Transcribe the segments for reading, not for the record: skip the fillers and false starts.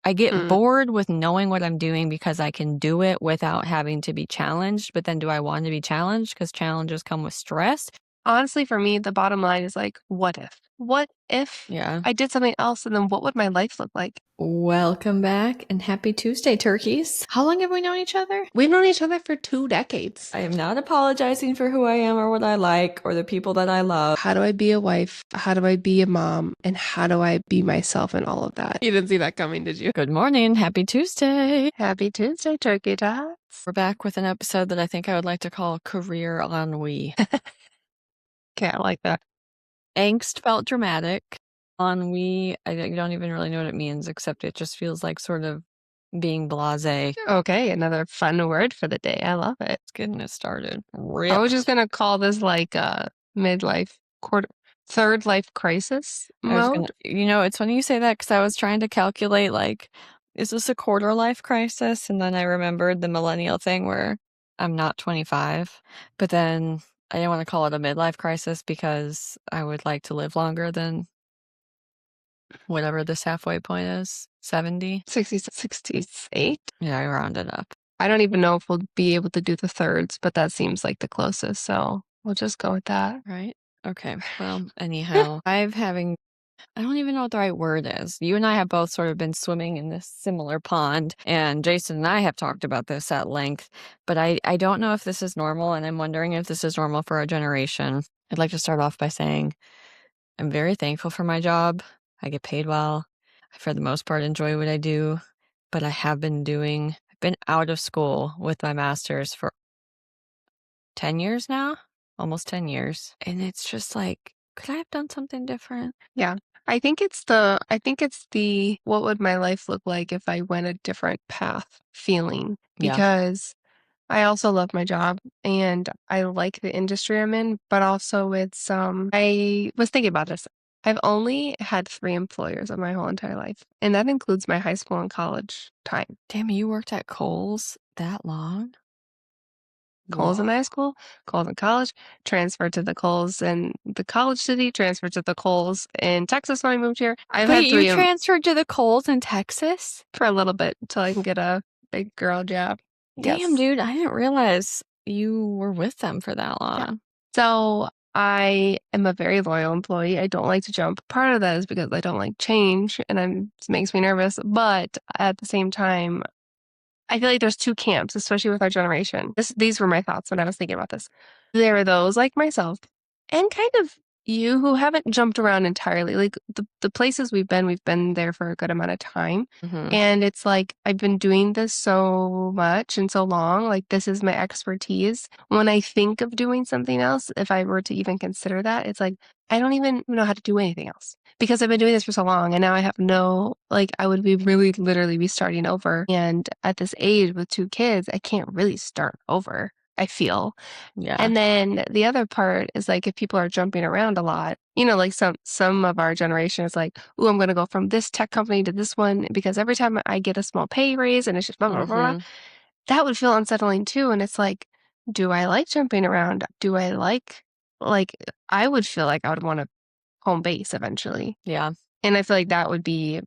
I get bored with knowing what I'm doing because I can do it without having to be challenged. But then do I want to be challenged because challenges come with stress? Honestly, for me, the bottom line is like, what if? What if Yeah. I did something else and then what would my life look like? Welcome back and happy Tuesday, turkeys. How long have we known each other? We've known each other for 2 decades. I am not apologizing for who I am or what I like or the people that I love. How do I be a wife? How do I be a mom? And how do I be myself in all of that? You didn't see that coming, did you? Good morning. Happy Tuesday. Happy Tuesday, Turkey Tots. We're back with an episode that I think I would like to call Career Ennui. Okay, I like that. Angst felt dramatic. Ennui, I don't even really know what it means, except it just feels like sort of being blasé. Okay, another fun word for the day. I love it. It's getting it started. I was just gonna call this like midlife third life crisis mode. It's funny you say that because I was trying to calculate, like, is this a quarter life crisis? And then I remembered the millennial thing where I'm not 25, but then I didn't want to call it a midlife crisis because I would like to live longer than whatever this halfway point is, 70. 68. Yeah, I rounded up. I don't even know if we'll be able to do the thirds, but that seems like the closest. So we'll just go with that. Right? Okay. Well, anyhow, I don't even know what the right word is. You and I have both sort of been swimming in this similar pond, and Jason and I have talked about this at length, but I don't know if this is normal, and I'm wondering if this is normal for our generation. I'd like to start off by saying I'm very thankful for my job. I get paid well. I, for the most part, enjoy what I do, but I've been out of school with my master's for 10 years now, almost 10 years. And it's just like, could I have done something different? Yeah. I think it's the what would my life look like if I went a different path feeling, Yeah. because I also love my job and I like the industry I'm in, but also I was thinking about this. I've only had 3 employers of my whole entire life, and that includes my high school and college time. Damn, you worked at Kohl's that long? Kohl's in Whoa. high school, Kohl's in college, transferred to the Kohl's in the college city, transferred to the Kohl's in Texas when I moved here. I've Wait, had you 3 transferred to the Kohl's in Texas? for a little bit until I can get a big girl job. Damn, Yes. dude, I didn't realize you were with them for that long. Yeah. So I am a very loyal employee. I don't like to jump. Part of that is because I don't like change and it makes me nervous. But at the same time, I feel like there's 2 camps, especially with our generation. These were my thoughts when I was thinking about this. There are those like myself and kind of you who haven't jumped around entirely. Like the places we've been there for a good amount of time. Mm-hmm. And it's like, I've been doing this so much and so long. Like, this is my expertise. When I think of doing something else, if I were to even consider that, it's like, I don't even know how to do anything else because I've been doing this for so long. And now I have I would be really literally be starting over. And at this age with 2 kids, I can't really start over, I feel. Yeah. And then the other part is like, if people are jumping around a lot, like some of our generation is like, "Ooh, I'm going to go from this tech company to this one because every time I get a small pay raise and it's just blah, blah, blah, blah." That would feel unsettling too. And it's like, do I like jumping around? Do I like, I would feel like I would want a home base eventually. Yeah. And I feel like that would be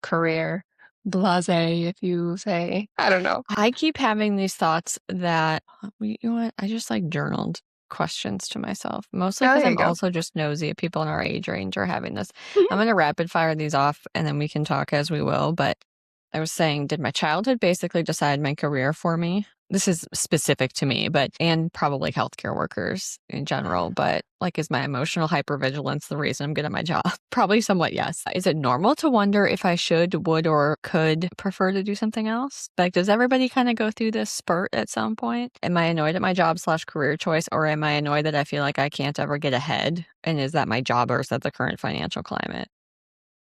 career blasé, if you say. I don't know. I keep having these thoughts that, you know what, I just like journaled questions to myself, mostly Oh, because there you I'm go. also just nosy at people in our age range are having this. I'm going to rapid fire these off and then we can talk as we will. But I was saying, did my childhood basically decide my career for me? This is specific to me, and probably healthcare workers in general, but like, is my emotional hypervigilance the reason I'm good at my job? Probably somewhat, yes. Is it normal to wonder if I should, would, or could prefer to do something else? Like, does everybody kind of go through this spurt at some point? Am I annoyed at my job/career choice, or am I annoyed that I feel like I can't ever get ahead? And is that my job, or is that the current financial climate?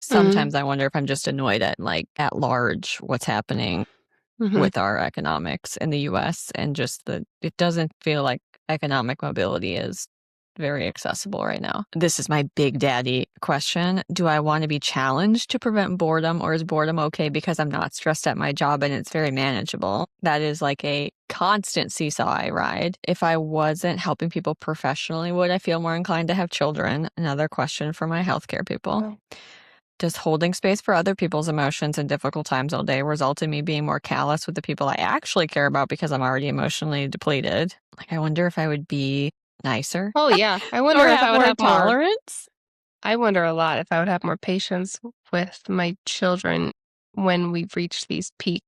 Sometimes I wonder if I'm just annoyed at, like, at large, what's happening with our economics in the US, and just it doesn't feel like economic mobility is very accessible right now. This is my big daddy question. Do I want to be challenged to prevent boredom, or is boredom okay because I'm not stressed at my job and it's very manageable? That is like a constant seesaw I ride. If I wasn't helping people professionally, would I feel more inclined to have children? Another question for my healthcare people. Does holding space for other people's emotions in difficult times all day result in me being more callous with the people I actually care about because I'm already emotionally depleted? Like, I wonder if I would be nicer Oh yeah. I wonder or if have I would more have more. tolerance. I wonder a lot if I would have more patience with my children when we've reached these peak,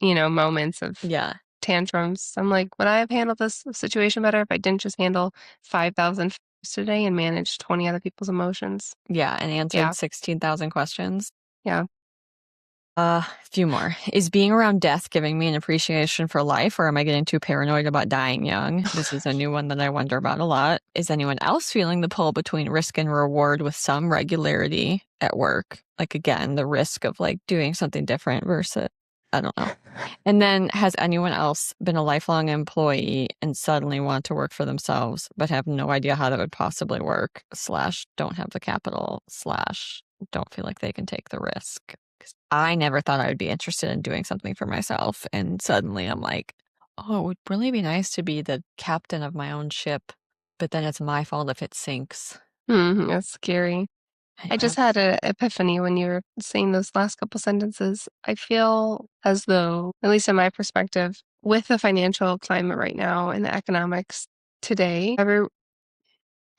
moments of Yeah. tantrums. I'm like, would I have handled this situation better if I didn't just handle 5,000 today and manage 20 other people's emotions? Yeah. And answered Yeah. 16,000 questions. Yeah. A few more. Is being around death giving me an appreciation for life, or am I getting too paranoid about dying young? This is a new one that I wonder about a lot. Is anyone else feeling the pull between risk and reward with some regularity at work? Like, again, the risk of like doing something different versus, I don't know. And then, has anyone else been a lifelong employee and suddenly want to work for themselves, but have no idea how that would possibly work, slash, don't have the capital, slash, don't feel like they can take the risk? 'Cause I never thought I would be interested in doing something for myself. And suddenly I'm like, oh, it would really be nice to be the captain of my own ship, but then it's my fault if it sinks. That's scary. I Anyway, just had an epiphany when you were saying those last couple sentences. I feel as though, at least in my perspective, with the financial climate right now and the economics today,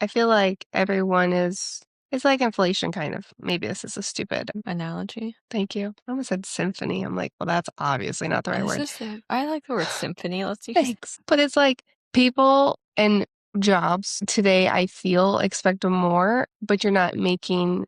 I feel like everyone it's like inflation kind of. Maybe this is a stupid analogy. thank you. I almost said symphony. I'm like, well, that's obviously not the right This word. is I like the word symphony. Let's use it. Thanks. But it's like people and jobs today, I feel expect more, but you're not making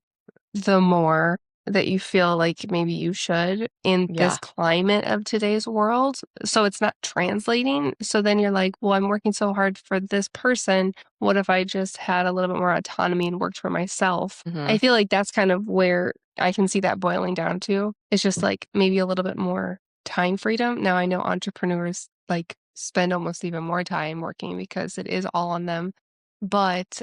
the more that you feel like maybe you should in this Yeah. climate of today's world. So it's not translating. So then you're like, well, I'm working so hard for this person. What if I just had a little bit more autonomy and worked for myself? Hmm. I feel like that's kind of where I can see that boiling down to. It's just like maybe a little bit more time freedom. Now I know entrepreneurs like spend almost even more time working because it is all on them. But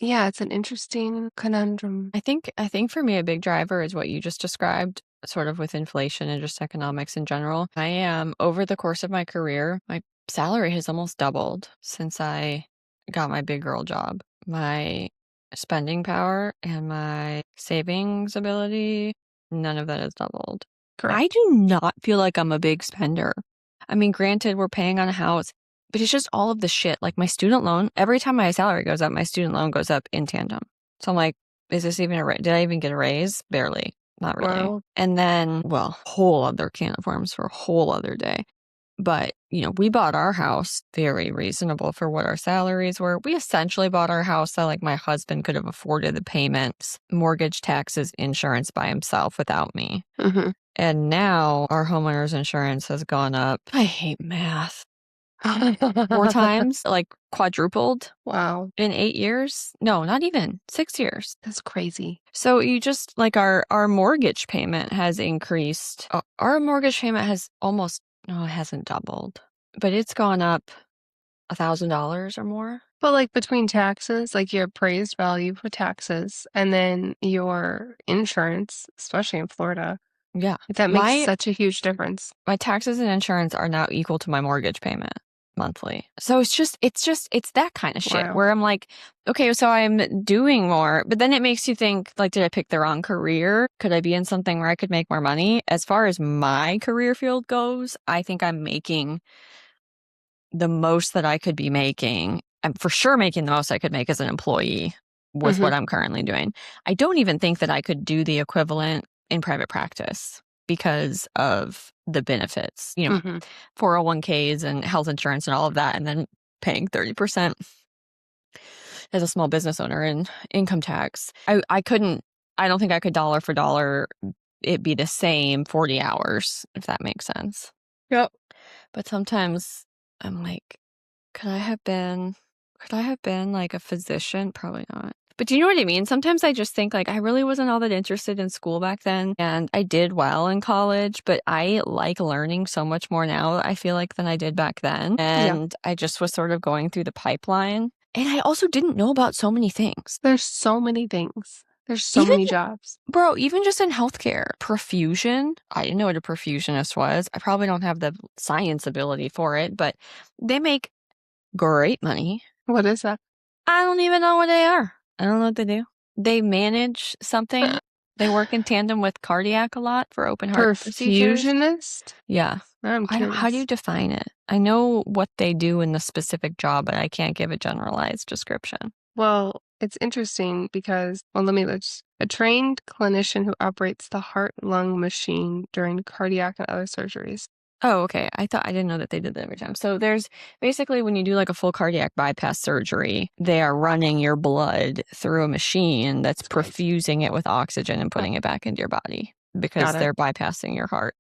yeah, it's an interesting conundrum. I think for me a big driver is what you just described, sort of with inflation and just economics in general. I am over the course of my career, my salary has almost doubled since I got my big girl job. My spending power and my savings ability, none of that has doubled. I Correct. do not feel like I'm a big spender. I mean, granted, we're paying on a house, but it's just all of the shit. Like my student loan, every time my salary goes up, my student loan goes up in tandem. So I'm like, is this even did I even get a raise? Barely. Not really. Wow. And then, well, whole other can of worms for a whole other day. But, we bought our house very reasonable for what our salaries were. We essentially bought our house so like my husband could have afforded the payments, mortgage, taxes, insurance by himself without me. Mhm. And now our homeowner's insurance has gone up. I hate math. 4 times, like quadrupled Wow, in 8 years. No, not even 6 years. that's crazy. So you just like our mortgage payment has increased. Our mortgage payment has almost, no, it hasn't doubled, but it's gone up $1,000 or more. But, like, between taxes, like, your appraised value for taxes and then your insurance, especially in Florida, Yeah. that makes My such a huge difference. my taxes and insurance are now equal to my mortgage payment monthly. So it's that kind of shit Wow. where I'm like, okay, so I'm doing more, but then it makes you think like, did I pick the wrong career? Could I be in something where I could make more money? As far as my career field goes, I think I'm making the most that I could be making. I'm for sure making the most I could make as an employee with Mhm, what I'm currently doing. I don't even think that I could do the equivalent in private practice because of the benefits, mhm. 401ks and health insurance and all of that, and then paying 30% as a small business owner in income tax. I don't think I could dollar for dollar it be the same 40 hours, if that makes sense. Yep. But sometimes I'm like, could I have been like a physician? Probably not. But do you know what I mean? Sometimes I just think like I really wasn't all that interested in school back then and I did well in college, but I like learning so much more now, I feel like, than I did back then. Yeah. And I just was sort of going through the pipeline. And I also didn't know about so many things. There's so many things. There's so Even many jobs. Bro, even just in healthcare, perfusion, I didn't know what a perfusionist was. I probably don't have the science ability for it, but they make great money. What is that? I don't even know what they are. I don't know what they do. They manage something. They work in tandem with cardiac a lot for open heart procedures. Perfusionist? Yeah. I'm How do you curious. define it? I know what they do in the specific job, but I can't give a generalized description. Well, it's interesting because, well, let's a trained clinician who operates the heart-lung machine during cardiac and other surgeries. Oh, okay. I didn't know that they did that every time. So there's basically when you do like a full cardiac bypass surgery, they are running your blood through a machine that's perfusing it with oxygen and putting it back into your body because Got it. they're bypassing your heart.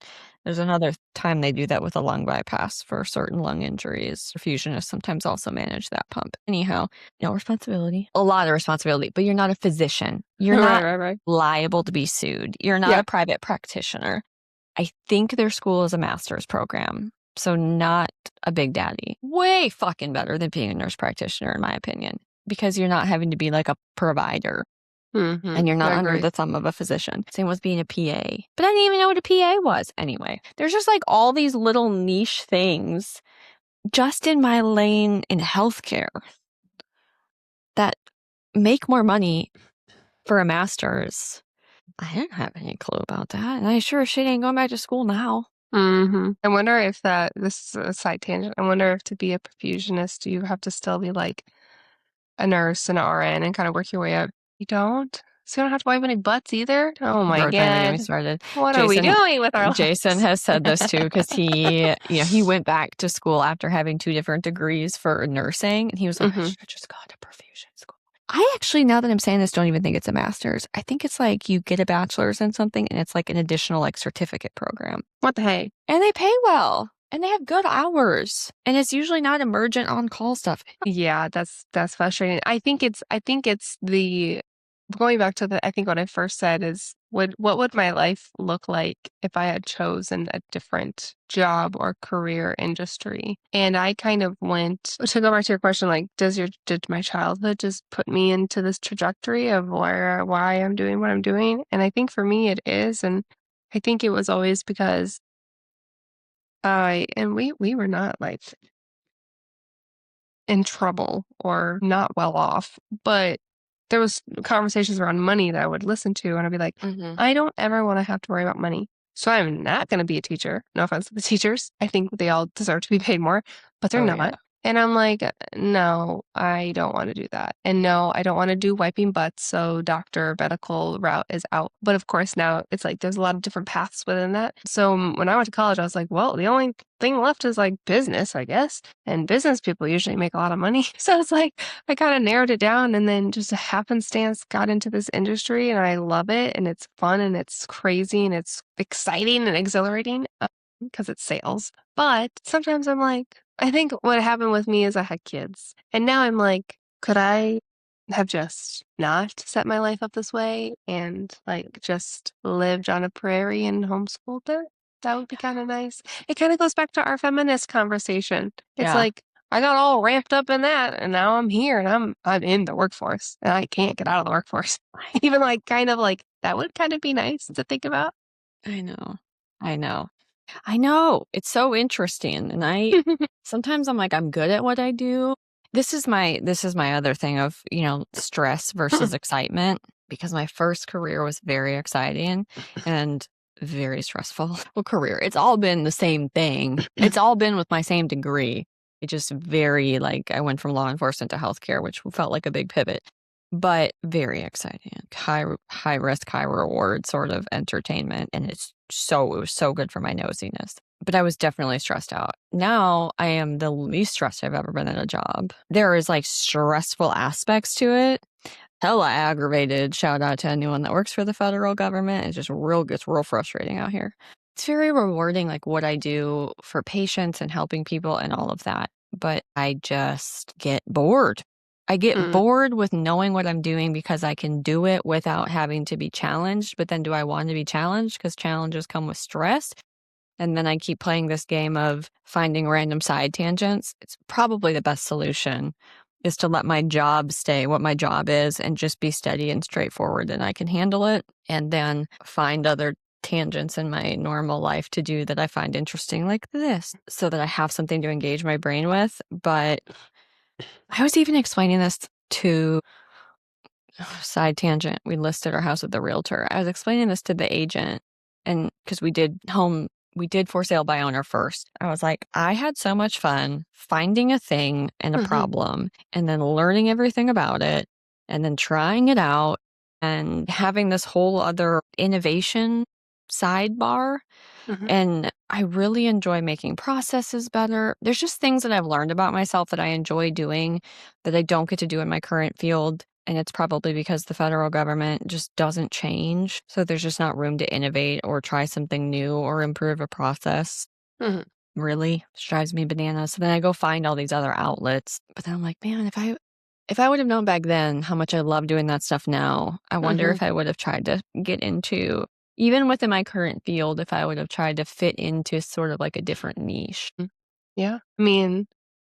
There's another time they do that with a lung bypass for certain lung injuries. Perfusionists sometimes also manage that pump. Anyhow, no responsibility. A lot of responsibility, but you're not a physician. You're not Right. liable to be sued. You're not Yeah. a private practitioner. I think their school is a master's program, so not a Big Daddy. Way fucking better than being a nurse practitioner, in my opinion, because you're not having to be like a provider and you're not I under agree. the thumb of a physician. Same with being a PA. But I didn't even know what a PA was anyway. There's just like all these little niche things just in my lane in healthcare that make more money for a master's. I didn't have any clue about that. And I sure as shit ain't going back to school now. I wonder if this is a side tangent. I wonder if to be a perfusionist, you have to still be like a nurse and an RN and kind of work your way up. You don't? So you don't have to wipe any butts either? Oh my Bro, don't even get me God. started. What are we Jason doing with our Jason lives? has said this too because he went back to school after having 2 different degrees for nursing, and he was like, I should have just gone to perfusion school. I actually, now that I'm saying this, don't even think it's a master's. I think it's like you get a bachelor's in something, and it's like an additional like certificate program, What the heck? and they pay well, and they have good hours, and it's usually not emergent on-call stuff. Yeah, that's frustrating. I think it's the going back to I think what I first said is what would my life look like if I had chosen a different job or career industry? And I kind of went to go back to your question, like, did my childhood just put me into this trajectory of why I'm doing what I'm doing? And I think for me it is. And I think it was always because we were not like in trouble or not well off, but there was conversations around money that I would listen to, and I'd be like, Mm-hmm. I don't ever want to have to worry about money. So I'm not going to be a teacher. No offense to the teachers. I think they all deserve to be paid more, but they're Oh not. yeah. And I'm like, no, I don't want to do that. And no, I don't want to do wiping butts. So doctor medical route is out. But of course, now it's like there's a lot of different paths within that. So when I went to college, I was like, well, the only thing left is like business, I guess. And business people usually make a lot of money. So it's like I kind of narrowed it down and then just a happenstance got into this industry and I love it. And it's fun and it's crazy and it's exciting and exhilarating because it's sales. But sometimes I'm like, I think what happened with me is I had kids. And now I'm like, could I have just not set my life up this way and like just lived on a prairie and homeschooled it? That would be kind of nice. It kind of goes back to our feminist conversation. It's Yeah. like I got all ramped up in that and now I'm here and I'm in the workforce and I can't get out of the workforce. Even like kind of like that would kind of be nice to think about. I know. I know. I know. It's so interesting. And sometimes I'm like, I'm good at what I do. This is my other thing of, stress versus excitement, because my first career was very exciting and very stressful. Well, career. It's all been the same thing. It's all been with my same degree. It just very like I went from law enforcement to healthcare, which felt like a big pivot, but very exciting. High risk, high reward sort of entertainment. And it was so good for my nosiness. But I was definitely stressed out. Now I am the least stressed I've ever been at a job. There is like stressful aspects to it. Hella aggravated. Shout out to anyone that works for the federal government. Gets real frustrating out here. It's very rewarding, like what I do for patients and helping people and all of that. But I just get bored. I get Mm, bored with knowing what I'm doing because I can do it without having to be challenged. But then do I want to be challenged? Because challenges come with stress. And then I keep playing this game of finding random side tangents. It's probably the best solution is to let my job stay what my job is and just be steady and straightforward and I can handle it. And then find other tangents in my normal life to do that I find interesting, like this, so that I have something to engage my brain with. But I was even explaining this to side tangent, we listed our house with the realtor. I was explaining this to the agent, and because we did for sale by owner first. I was like, I had so much fun finding a thing and a problem and then learning everything about it and then trying it out and having this whole other innovation sidebar. And I really enjoy making processes better. There's just things that I've learned about myself that I enjoy doing that I don't get to do in my current field. And it's probably because the federal government just doesn't change. So there's just not room to innovate or try something new or improve a process. Really, it drives me bananas. So then I go find all these other outlets. But then I'm like, man, if I would have known back then how much I love doing that stuff now, I wonder if I would have tried to get into, even within my current field, if I would have tried to fit into sort of like a different niche. Yeah. I mean,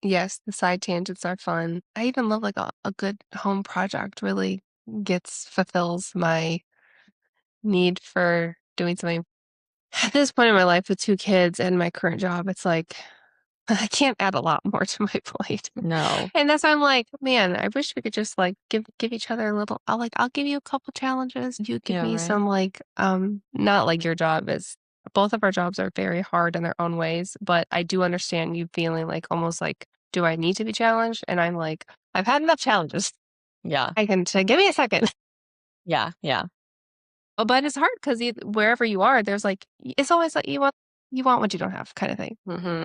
yes, the side tangents are fun. I even love like a good home project really fulfills my need for doing something. At this point in my life with 2 kids and my current job, it's like I can't add a lot more to my plate. No. And that's why I'm like, man, I wish we could just like give each other a little I'll give you a couple challenges. You give Yeah, me right. some like not like your job is both of our jobs are very hard in their own ways, but I do understand you feeling like almost like, do I need to be challenged? And I'm like, I've had enough challenges. Yeah. I can give me a second. Yeah. Yeah. Oh, but it's hard because wherever you are, there's like it's always like you want what you don't have kind of thing.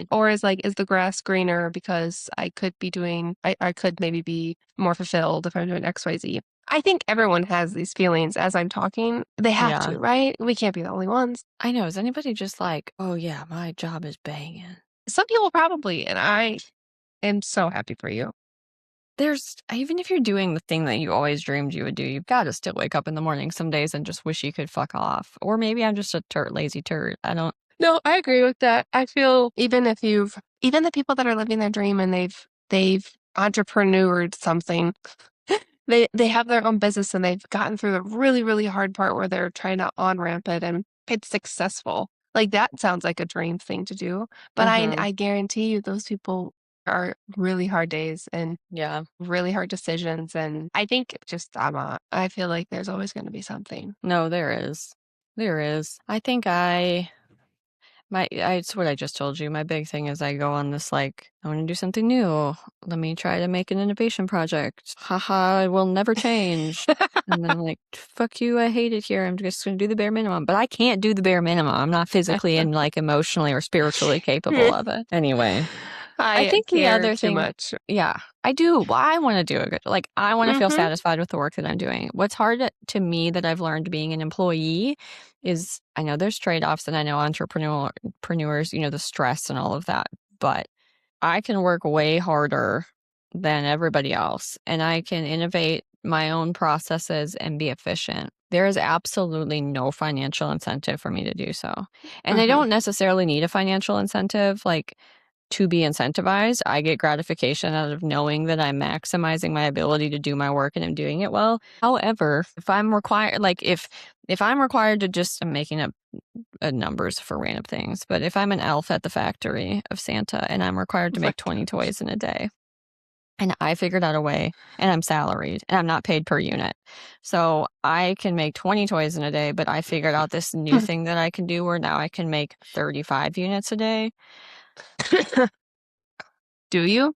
Or is like, is the grass greener because I could maybe be more fulfilled if I'm doing XYZ. I think everyone has these feelings as I'm talking. They have Yeah. to, right? We can't be the only ones. I know. Is anybody just like, oh, yeah, my job is banging? Some people probably, and I am so happy for you. Even if you're doing the thing that you always dreamed you would do, you've got to still wake up in the morning some days and just wish you could fuck off. Or maybe I'm just a lazy turd. I don't. No, I agree with that. I feel even the people that are living their dream and they've entrepreneured something. They have their own business and they've gotten through the really, really hard part where they're trying to on-ramp it and it's successful. Like that sounds like a dream thing to do. But I guarantee you those people are really hard days and Yeah. really hard decisions. And I think just I feel like there's always going to be something. No, there is. There is. I think it's what I just told you. My big thing is I go on this like, I want to do something new. Let me try to make an innovation project. Haha, it will never change. And then I'm like, fuck you, I hate it here. I'm just going to do the bare minimum. But I can't do the bare minimum. I'm not physically and like emotionally or spiritually capable of it. Anyway, I I think the care other too thing, much. yeah, I do. Well, I want to do it good. Like, I want to feel Mm-hmm. satisfied with the work that I'm doing. What's hard to me that I've learned being an employee is I know there's trade-offs and I know entrepreneurs, the stress and all of that, but I can work way harder than everybody else and I can innovate my own processes and be efficient. There is absolutely no financial incentive for me to do so. And I Mm-hmm. don't necessarily need a financial incentive. Like, to be incentivized. I get gratification out of knowing that I'm maximizing my ability to do my work and I'm doing it well. However, if I'm required, like if I'm required to just, I'm making up numbers for random things, but if I'm an elf at the factory of Santa and I'm required to Oh my make 20 gosh. toys in a day, and I figured out a way, and I'm salaried, and I'm not paid per unit. So I can make 20 toys in a day, but I figured out this new thing that I can do where now I can make 35 units a day. Do you?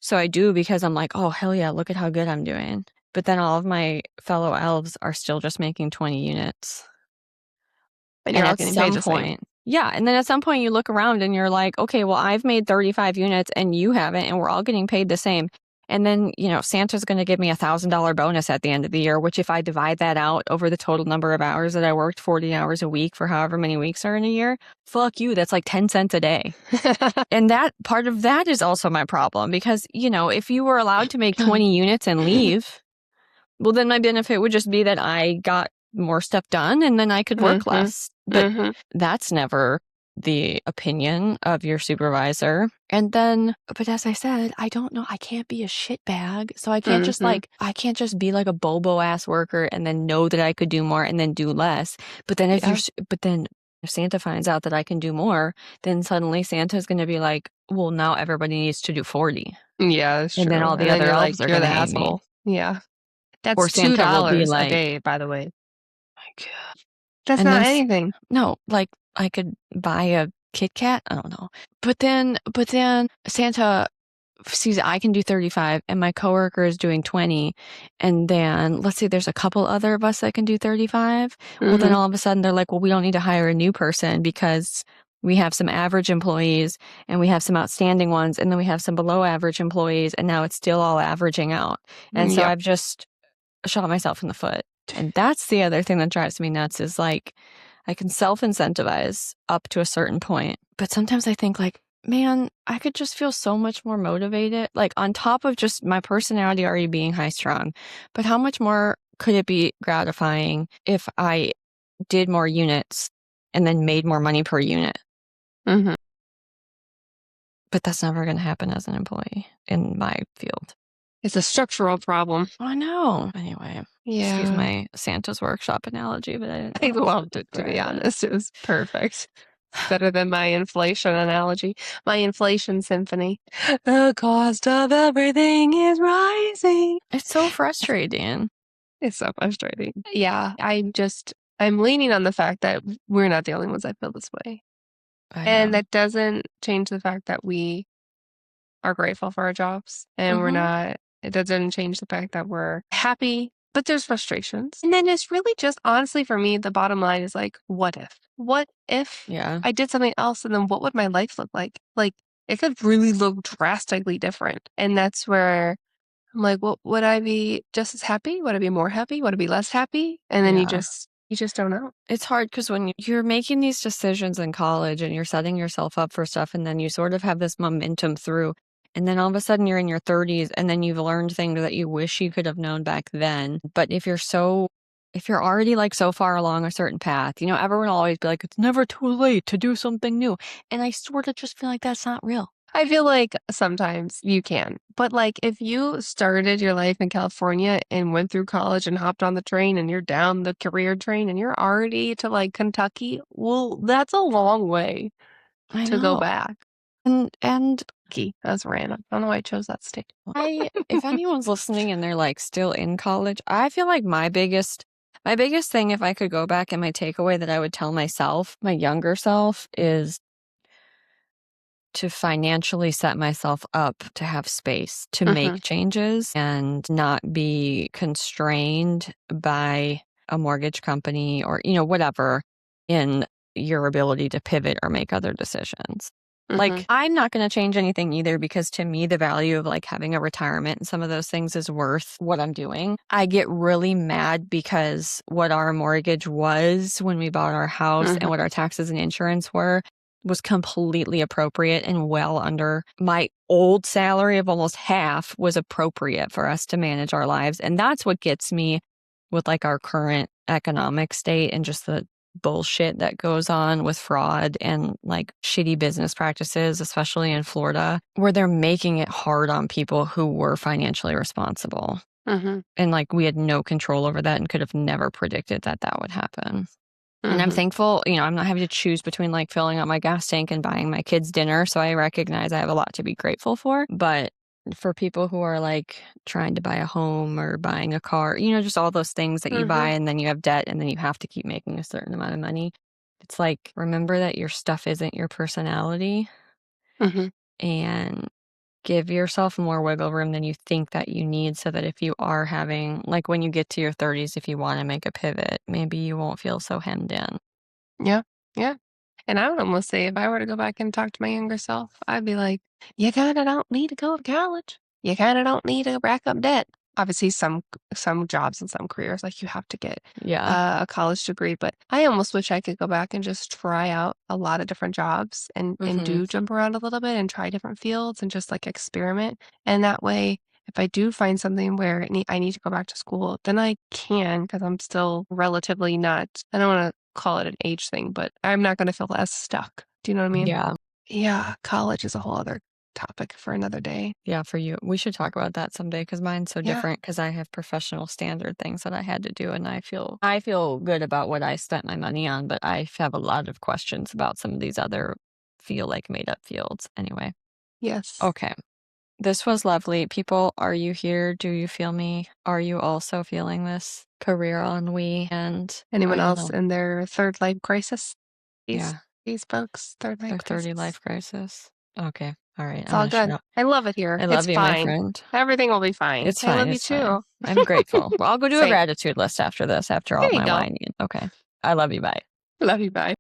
So I do because I'm like, oh, hell yeah, look at how good I'm doing. But then all of my fellow elves are still just making 20 units. And you're And all at getting paid some the same. point, yeah. And then at some point you look around and you're like, okay, well, I've made 35 units and you haven't, and we're all getting paid the same. And then, Santa's going to give me $1,000 bonus at the end of the year, which if I divide that out over the total number of hours that I worked, 40 hours a week for however many weeks are in a year, fuck you, that's like 10 cents a day. And that part of that is also my problem because, if you were allowed to make 20 units and leave, well, then my benefit would just be that I got more stuff done and then I could work Mm-hmm. less. But Mm-hmm. that's never the opinion of your supervisor. And then, but as I said, I don't know, I can't be a shitbag. So I can't just Mm-hmm. I can't just be like a bobo ass worker and then know that I could do more and then do less. But then Yeah. if Santa finds out that I can do more, then suddenly Santa's going to be like, well, now everybody needs to do 40. Yeah, that's And then true. all And the then other you're elves like, are you're going the to hate me. asshole. Yeah. That's Or two Santa will be dollars a like, day, by the way. my God. That's And not then anything. no, like I could buy a Kit Kat. I don't know. But then Santa sees I can do 35 and my coworker is doing 20. And then let's say there's a couple other of us that can do 35. Well, then Mm-hmm. all of a sudden they're like, well, we don't need to hire a new person because we have some average employees and we have some outstanding ones and then we have some below average employees and now it's still all averaging out. And so Yep. I've just shot myself in the foot. And that's the other thing that drives me nuts is like I can self-incentivize up to a certain point, but sometimes I think like, man, I could just feel so much more motivated, like on top of just my personality already being high strung. But how much more could it be gratifying if I did more units and then made more money per unit? Mm-hmm. But that's never going to happen as an employee in my field. It's a structural problem. I know. Anyway, excuse Yeah. my Santa's workshop analogy, but I didn't I know how else to loved it, to be describe it. honest. It was perfect. It's better than my inflation analogy. My inflation symphony. The cost of everything is rising. It's so frustrating. It's so frustrating. Yeah, I'm leaning on the fact that we're not the only ones that feel this way. I And know. that doesn't change the fact that we are grateful for our jobs and Mhm. it doesn't change the fact that we're happy, but there's frustrations. And then it's really just honestly for me, the bottom line is like, what if? What if Yeah. I did something else and then what would my life look like? Like it could really look drastically different. And that's where I'm like, well, would I be just as happy? Would I be more happy? Would I be less happy? And then Yeah. you just don't know. It's hard because when you're making these decisions in college and you're setting yourself up for stuff, and then you sort of have this momentum through, and then all of a sudden you're in your 30s and then you've learned things that you wish you could have known back then. But if you're already like so far along a certain path, everyone will always be like, it's never too late to do something new. And I sort of just feel like that's not real. I feel like sometimes you can, but like if you started your life in California and went through college and hopped on the train and you're down the career train and you're already to like Kentucky, well, that's a long way I to go know. back. And That's random. I don't know why I chose that state. if anyone's listening and they're like still in college, I feel like my biggest thing if I could go back and my takeaway that I would tell myself, my younger self, is to financially set myself up to have space to Hmm. make changes and not be constrained by a mortgage company or, whatever in your ability to pivot or make other decisions. Hmm. Like, I'm not going to change anything either because to me, the value of like having a retirement and some of those things is worth what I'm doing. I get really mad because what our mortgage was when we bought our house and Hmm. what our taxes and insurance were was completely appropriate and well under my old salary of almost half was appropriate for us to manage our lives. And that's what gets me with like our current economic state and just the bullshit that goes on with fraud and like shitty business practices, especially in Florida, where they're making it hard on people who were financially responsible. Hmm. And like we had no control over that and could have never predicted that that would happen. And I'm Hmm. thankful, I'm not having to choose between like filling up my gas tank and buying my kids dinner. So I recognize I have a lot to be grateful for. But for people who are like trying to buy a home or buying a car, just all those things that you buy Hmm. and then you have debt and then you have to keep making a certain amount of money. It's like, remember that your stuff isn't your personality Hmm. and give yourself more wiggle room than you think that you need so that if you are having, like when you get to your 30s, if you want to make a pivot, maybe you won't feel so hemmed in. Yeah. Yeah. And I would almost say if I were to go back and talk to my younger self, I'd be like, you kind of don't need to go to college. You kind of don't need to rack up debt. Obviously, some jobs and some careers, like you have to get Yeah. a college degree. But I almost wish I could go back and just try out a lot of different jobs and Mhm. do jump around a little bit and try different fields and just like experiment. And that way, if I do find something where I need to go back to school, then I can because I'm still relatively not. I don't want to call it an age thing, but I'm not going to feel as stuck. Do you know what I mean? Yeah. Yeah, college is a whole other topic for another day. Yeah, for you. We should talk about that someday because mine's so Yeah. different because I have professional standard things that I had to do and I feel good about what I spent my money on, but I have a lot of questions about some of these other feel like made up fields. Anyway. Yes. Okay. This was lovely. People, are you here? Do you feel me? Are you also feeling this career ennui? And Anyone I don't else know. in their third life crisis? These Yeah, these folks, third life their 30 crisis. life crisis. Okay. All right. It's I'm all gonna shut good. up. I love it here. I It's love you, my fine. friend. Everything will be fine. It's I fine. love you It's fine. too. I'm grateful. Well, I'll go do a Same. gratitude list after this, after all There you my go. whining. Okay. I love you. Bye. Love you. Bye.